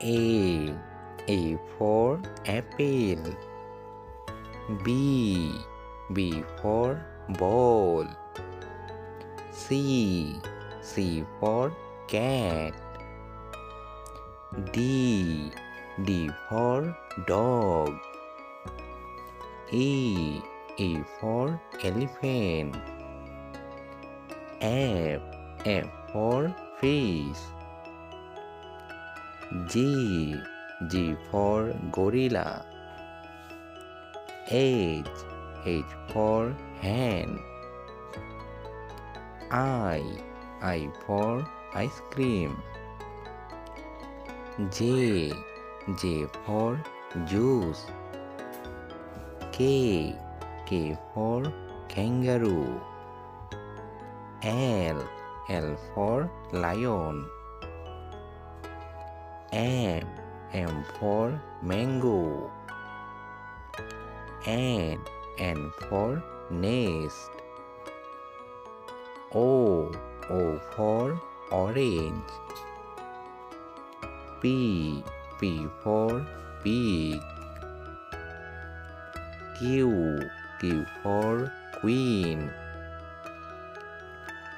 A. A for apple. B. B for ball. C. C for cat. D. D for dog. E. E for elephant. F. F for fish. G. G for gorilla. H. H for hand. I for ice cream. J. J for juice. K. K for kangaroo. L. L for lion. M. M for mango. N. N for nest. O. O for orange. P. P for pig. Q. Q for queen.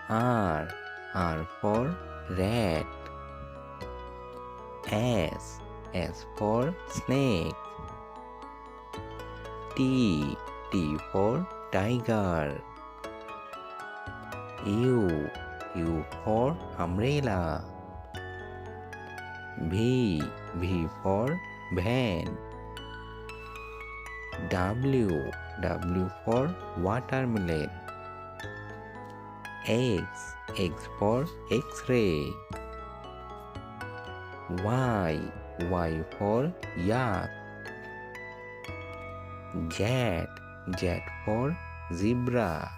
R. R for rat. S. S for snake. T. T for tiger. U. U for umbrella. V. V for van. W. W for watermelon. X. X for X-ray. Y. Y for yak. Z. Z for zebra.